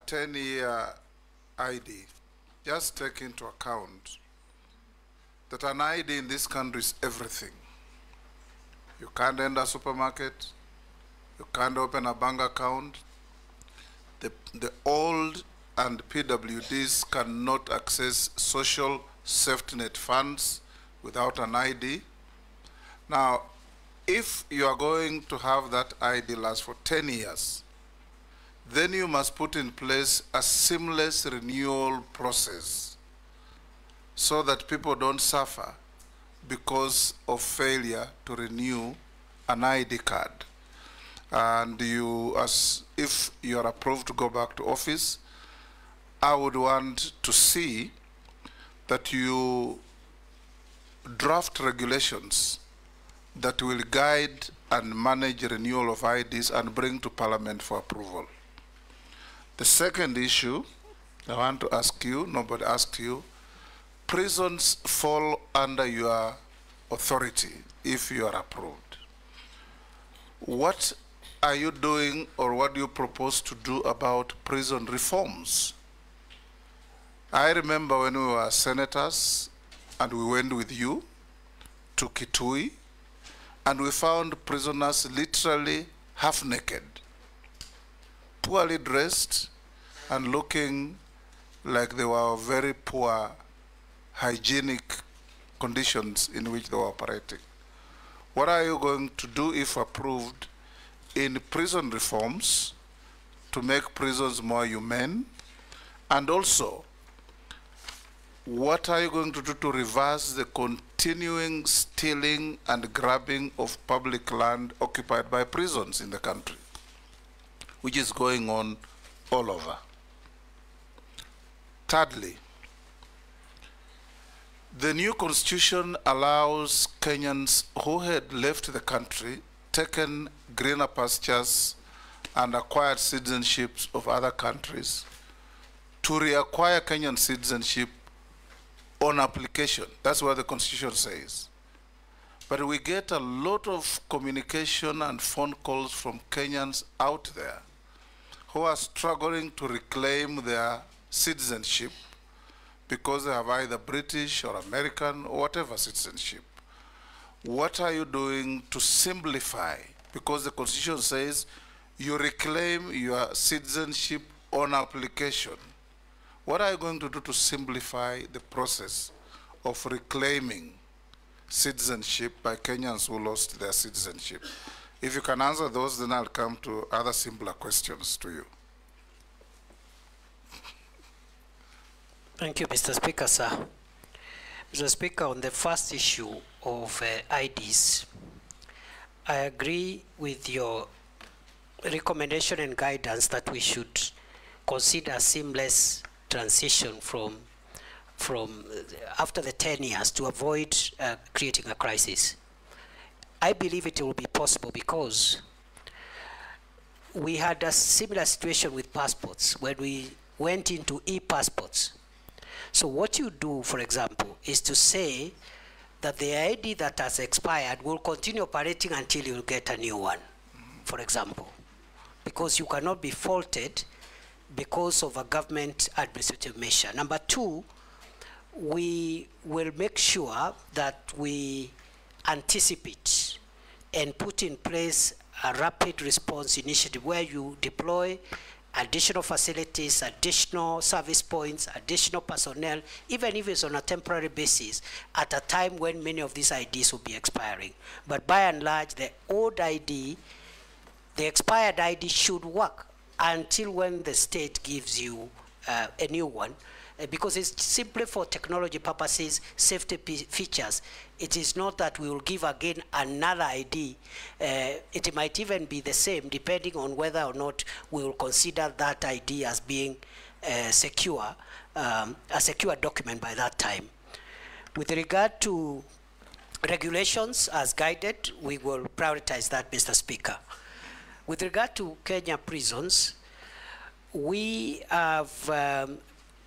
10-year ID, just take into account that an ID in this country is everything. You can't enter a supermarket, you can't open a bank account. The old and PWDs cannot access social safety net funds without an ID. Now, if you are going to have that ID last for 10 years, then you must put in place a seamless renewal process so that people don't suffer because of failure to renew an ID card. And if you are approved to go back to office, I would want to see that you draft regulations that will guide and manage renewal of IDs and bring to Parliament for approval. The second issue I want to ask you, nobody asked you, prisons fall under your authority if you are approved. What are you doing, or what do you propose to do about prison reforms? I remember when we were senators and we went with you to Kitui, and we found prisoners literally half naked, poorly dressed, and looking like they were very poor hygienic conditions in which they were operating. What are you going to do, if approved, in prison reforms to make prisons more humane? And also, what are you going to do to reverse the continuing stealing and grabbing of public land occupied by prisons in the country, which is going on all over? Thirdly, the new constitution allows Kenyans who had left the country, taken greener pastures, and acquired citizenships of other countries to reacquire Kenyan citizenship on application. That's what the constitution says. But we get a lot of communication and phone calls from Kenyans out there who are struggling to reclaim their citizenship because they have either British or American or whatever citizenship. What are you doing to simplify? Because the constitution says you reclaim your citizenship on application. What are you going to do to simplify the process of reclaiming citizenship by Kenyans who lost their citizenship? If you can answer those, then I'll come to other simpler questions to you. Thank you, Mr. Speaker, sir. Mr. Speaker, on the first issue of IDs, I agree with your recommendation and guidance that we should consider a seamless transition from after the 10 years to avoid creating a crisis. I believe it will be possible because we had a similar situation with passports when we went into e-passports. So what you do, for example, is to say that the ID that has expired will continue operating until you get a new one, for example, because you cannot be faulted because of a government administrative measure. Number two, we will make sure that we anticipate and put in place a rapid response initiative where you deploy additional facilities, additional service points, additional personnel, even if it's on a temporary basis, at a time when many of these IDs will be expiring. But by and large, the old ID, the expired ID should work until when the state gives you a new one, because it's simply for technology purposes, safety features. It is not that we will give again another ID. It might even be the same, depending on whether or not we will consider that ID as being secure, a secure document by that time. With regard to regulations as guided, we will prioritize that, Mr. Speaker. With regard to Kenya prisons, we have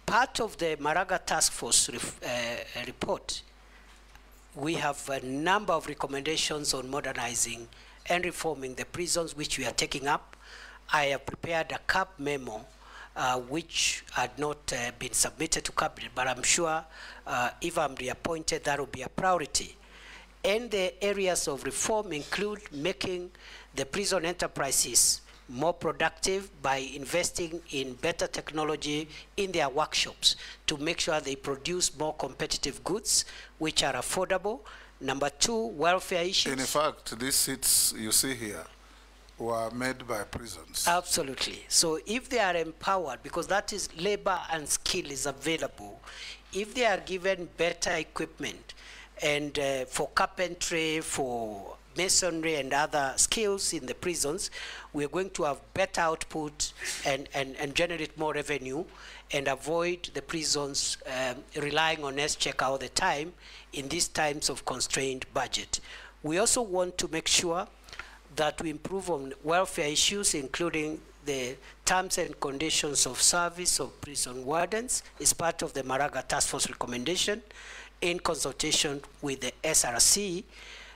part of the Maraga Task Force report. We have a number of recommendations on modernizing and reforming the prisons, which we are taking up. I have prepared a CAP memo which had not been submitted to cabinet, but I'm sure if I'm reappointed, that will be a priority. And the areas of reform include making the prison enterprises more productive by investing in better technology in their workshops to make sure they produce more competitive goods which are affordable. Number two, welfare issues. In fact, these seats you see here were made by prisons. Absolutely. So if they are empowered, because that is labor and skill is available, if they are given better equipment and for carpentry, for masonry and other skills in the prisons, we're going to have better output and generate more revenue and avoid the prisons relying on S-check all the time in these times of constrained budget. We also want to make sure that we improve on welfare issues, including the terms and conditions of service of prison wardens is part of the Maraga Task Force recommendation in consultation with the SRC.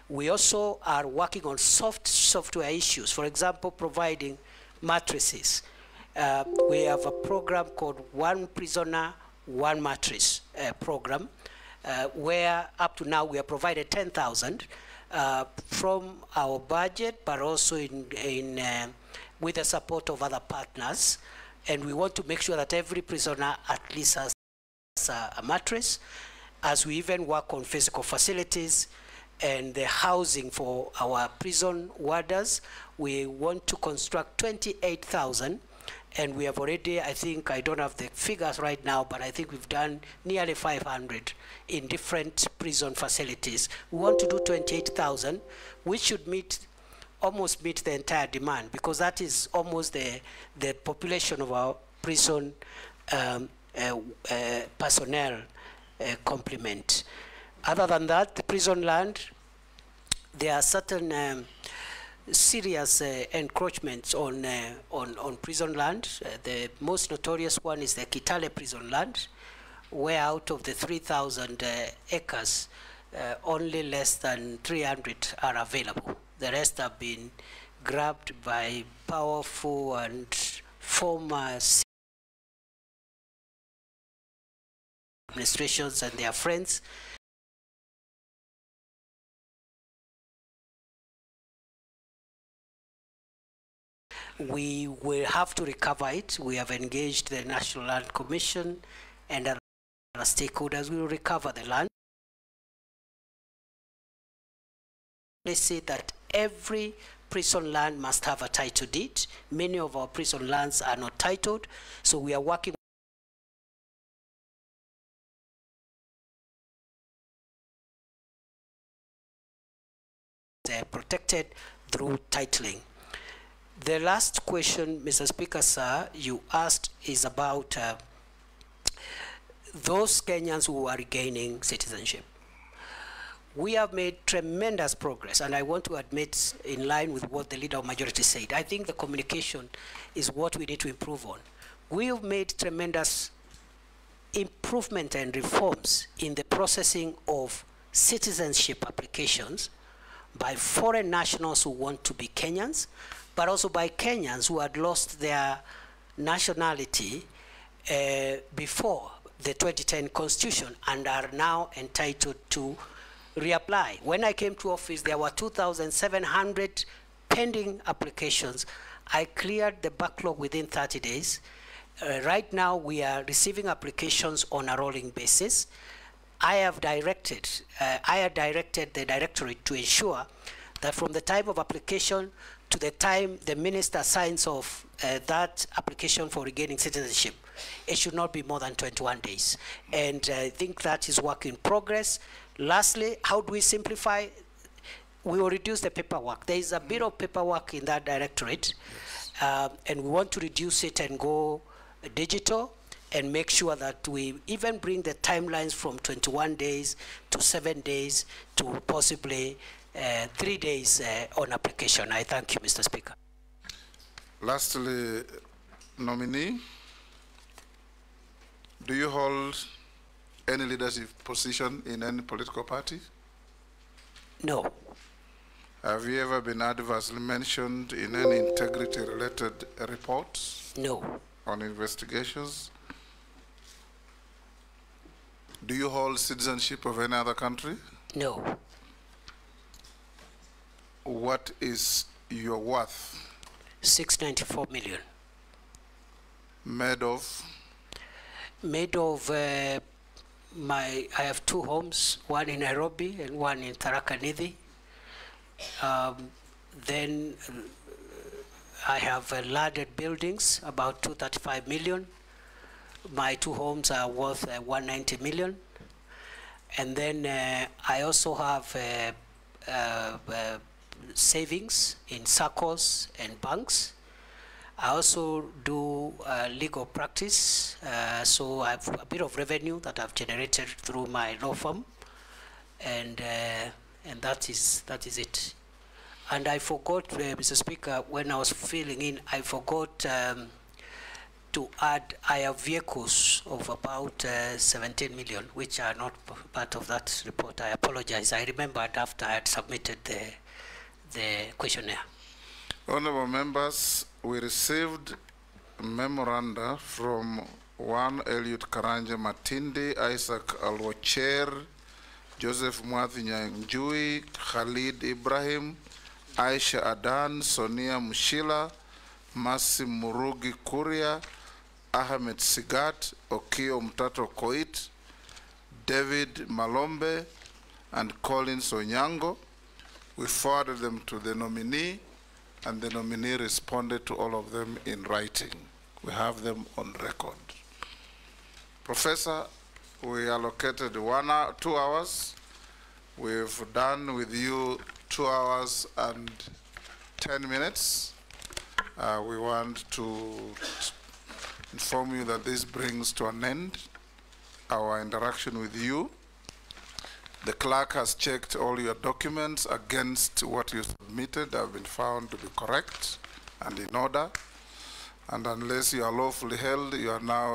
We also are working on software issues, for example, providing mattresses. We have a program called One Prisoner, One Mattress program, where up to now we have provided 10,000 from our budget, but also with the support of other partners. And we want to make sure that every prisoner at least has a mattress, as we even work on physical facilities and the housing for our prison warders. We want to construct 28,000, and we have already, I think, I don't have the figures right now, but I think we've done nearly 500 in different prison facilities. We want to do 28,000, which should almost meet the entire demand, because that is almost the population of our prison personnel complement. Other than that, the prison land, there are certain serious encroachments on prison land. The most notorious one is the Kitale prison land, where out of the 3,000 acres, only less than 300 are available. The rest have been grabbed by powerful and former administrations and their friends. We will have to recover it. We have engaged the National Land Commission and other stakeholders. We will recover the land. They say that every prison land must have a title deed. Many of our prison lands are not titled, so we are working protected through titling. The last question, Mr. Speaker, sir, you asked is about those Kenyans who are regaining citizenship. We have made tremendous progress, and I want to admit, in line with what the Leader of Majority said, I think the communication is what we need to improve on. We have made tremendous improvement and reforms in the processing of citizenship applications by foreign nationals who want to be Kenyans, but also by Kenyans who had lost their nationality before the 2010 Constitution and are now entitled to reapply. When I came to office, there were 2,700 pending applications. I cleared the backlog within 30 days. Right now, we are receiving applications on a rolling basis. I had directed the Directorate to ensure that from the time of application to the time the minister signs off that application for regaining citizenship, it should not be more than 21 days. And I think that is work in progress. Lastly, how do we simplify? We will reduce the paperwork. There is a bit of paperwork in that Directorate, yes. And we want to reduce it and go digital and make sure that we even bring the timelines from 21 days to 7 days to possibly 3 days on application. I thank you, Mr. Speaker. Lastly, nominee, do you hold any leadership position in any political party? No. Have you ever been adversely mentioned in any integrity-related reports? No. on investigations? Do you hold citizenship of any other country? No. What is your worth? 694 million. Made of? Made of I have 2 homes, one in Nairobi and one in Tharaka Nithi. Then I have landed buildings, about 235 million. My 2 homes are worth 190 million. And then I also have savings in SACCOs and banks. I also do legal practice, so I have a bit of revenue that I've generated through my law firm, and that is it. And I forgot, Mr. Speaker, when I was filling in, I forgot to add, I have vehicles of about 17 million, which are not part of that report. I apologize. I remembered after I had submitted the questionnaire. Honorable members, we received memoranda from one Eliud Karanja Matindi, Isaac Alwacher, Joseph Mwathi Nyanjui, Khalid Ibrahim, Aisha Adan, Sonia Mushila, Masi Murugi Kuria, Ahmed Sigat, Okio Mtato Koit, David Malombe, and Collins Onyango. We forwarded them to the nominee, and the nominee responded to all of them in writing. We have them on record. Professor, we allocated 2 hours. We've done with you 2 hours and 10 minutes. We want to inform you that this brings to an end our interaction with you. The clerk has checked all your documents against what you submitted, have been found to be correct and in order. And unless you are lawfully held, you are now